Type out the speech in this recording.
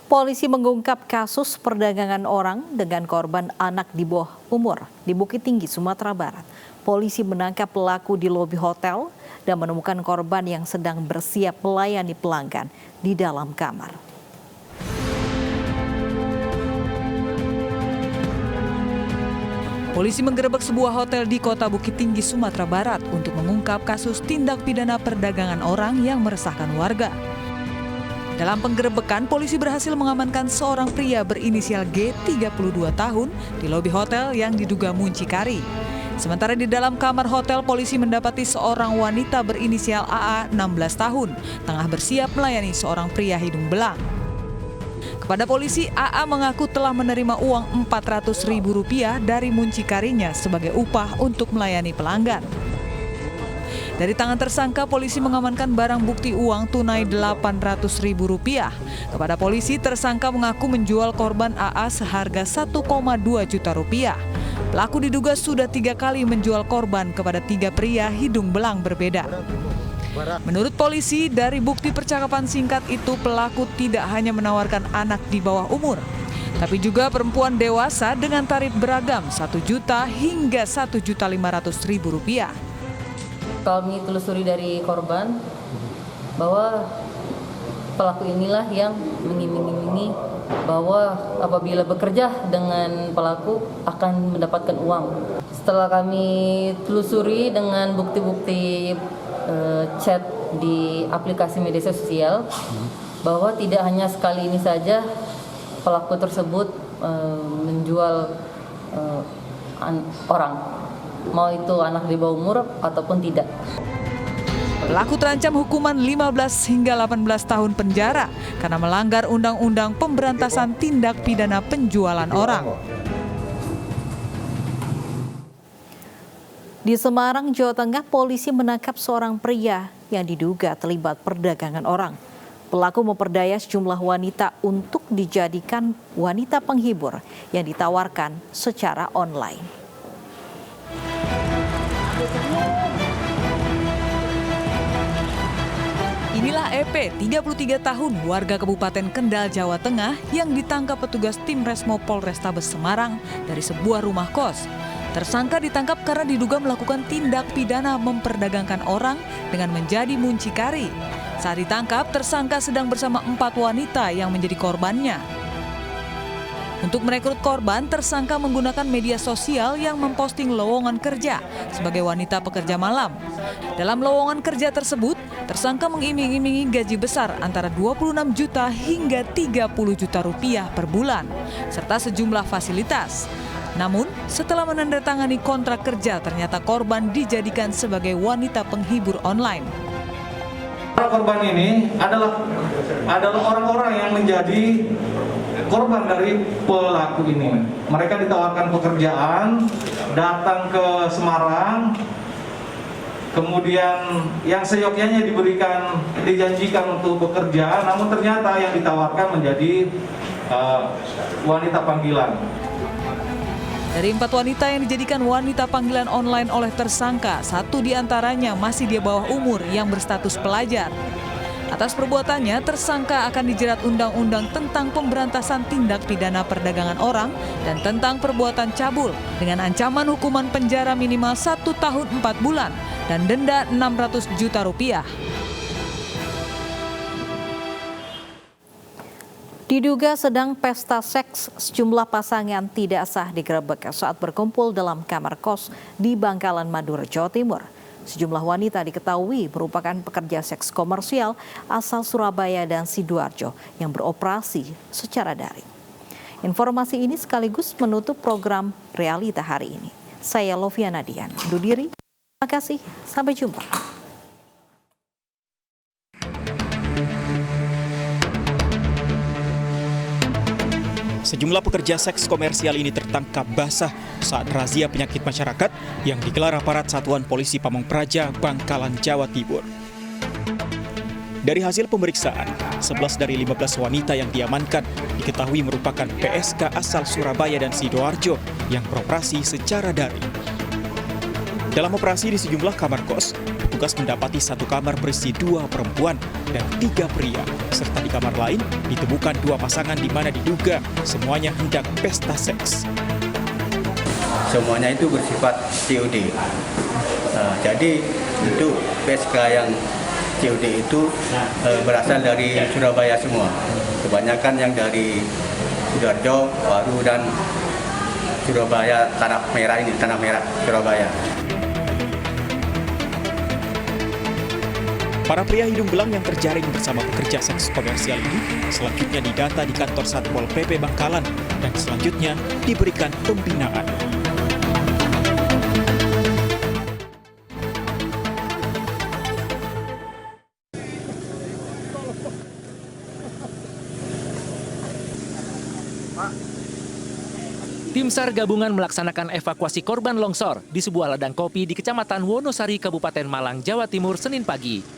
Polisi mengungkap kasus perdagangan orang dengan korban anak di bawah umur di Bukit Tinggi, Sumatera Barat. Polisi menangkap pelaku di lobi hotel dan menemukan korban yang sedang bersiap melayani pelanggan di dalam kamar. Polisi menggerebek sebuah hotel di Kota Bukit Tinggi, Sumatera Barat untuk mengungkap kasus tindak pidana perdagangan orang yang meresahkan warga. Dalam penggerebekan, polisi berhasil mengamankan seorang pria berinisial G, 32 tahun, di lobi hotel yang diduga muncikari. Sementara di dalam kamar hotel, polisi mendapati seorang wanita berinisial AA, 16 tahun, tengah bersiap melayani seorang pria hidung belang. Kepada polisi, AA mengaku telah menerima uang Rp400.000 dari muncikarinya sebagai upah untuk melayani pelanggan. Dari tangan tersangka, polisi mengamankan barang bukti uang tunai Rp800.000. Kepada polisi, tersangka mengaku menjual korban AA seharga Rp1,2 juta. Pelaku diduga sudah 3 kali menjual korban kepada 3 pria hidung belang berbeda. Menurut polisi, dari bukti percakapan singkat itu, pelaku tidak hanya menawarkan anak di bawah umur, tapi juga perempuan dewasa dengan tarif beragam Rp1 juta hingga Rp1.500.000. Kami telusuri dari korban bahwa pelaku inilah yang mengiming-imingi bahwa apabila bekerja dengan pelaku akan mendapatkan uang. Setelah kami telusuri dengan bukti-bukti chat di aplikasi media sosial, bahwa tidak hanya sekali ini saja pelaku tersebut menjual orang, mau itu anak di bawah umur ataupun tidak. Pelaku terancam hukuman 15 hingga 18 tahun penjara karena melanggar Undang-Undang Pemberantasan Tindak Pidana Penjualan Orang. Di Semarang, Jawa Tengah, polisi menangkap seorang pria yang diduga terlibat perdagangan orang. Pelaku memperdaya sejumlah wanita untuk dijadikan wanita penghibur yang ditawarkan secara online. Inilah EP, 33 tahun, warga Kabupaten Kendal, Jawa Tengah yang ditangkap petugas tim Resmo Polrestabes Semarang dari sebuah rumah kos. Tersangka ditangkap karena diduga melakukan tindak pidana memperdagangkan orang dengan menjadi muncikari. Saat ditangkap, tersangka sedang bersama 4 wanita yang menjadi korbannya. Untuk merekrut korban, tersangka menggunakan media sosial yang memposting lowongan kerja sebagai wanita pekerja malam. Dalam lowongan kerja tersebut, tersangka mengiming-imingi gaji besar antara 26 juta hingga 30 juta rupiah per bulan, serta sejumlah fasilitas. Namun, setelah menandatangani kontrak kerja, ternyata korban dijadikan sebagai wanita penghibur online. Korban ini adalah orang-orang yang menjadi korban dari pelaku ini. Mereka ditawarkan pekerjaan, datang ke Semarang, kemudian yang seyogyanya dijanjikan untuk bekerja, namun ternyata yang ditawarkan menjadi wanita panggilan. Dari 4 wanita yang dijadikan wanita panggilan online oleh tersangka, 1 diantaranya masih di bawah umur yang berstatus pelajar. Atas perbuatannya, tersangka akan dijerat Undang-Undang tentang Pemberantasan Tindak Pidana Perdagangan Orang dan tentang perbuatan cabul dengan ancaman hukuman penjara minimal 1 tahun 4 bulan dan denda Rp600 juta. Diduga sedang pesta seks, sejumlah pasangan tidak sah digerebek saat berkumpul dalam kamar kos di Bangkalan, Madura, Jawa Timur. Sejumlah wanita diketahui merupakan pekerja seks komersial asal Surabaya dan Sidoarjo yang beroperasi secara daring. Informasi ini sekaligus menutup program Realita hari ini. Saya Loviana Dian, undur diri. Terima kasih, sampai jumpa. Sejumlah pekerja seks komersial ini tertangkap basah saat razia penyakit masyarakat yang digelar aparat Satuan Polisi Pamong Praja, Bangkalan, Jawa Timur. Dari hasil pemeriksaan, 11 dari 15 wanita yang diamankan diketahui merupakan PSK asal Surabaya dan Sidoarjo yang beroperasi secara daring. Dalam operasi di sejumlah kamar kos, petugas mendapati satu kamar berisi 2 perempuan dan 3 pria. Serta di kamar lain ditemukan 2 pasangan di mana diduga semuanya hendak pesta seks. Semuanya itu bersifat COD. Jadi untuk PSK yang COD itu berasal dari Surabaya semua. Kebanyakan yang dari Sidoarjo, Waru, dan Surabaya, Tanah Merah, Surabaya. Para pria hidung belang yang terjaring bersama pekerja seks komersial ini selanjutnya didata di kantor Satpol PP Bangkalan dan selanjutnya diberikan pembinaan. Tim SAR gabungan melaksanakan evakuasi korban longsor di sebuah ladang kopi di Kecamatan Wonosari, Kabupaten Malang, Jawa Timur, Senin pagi.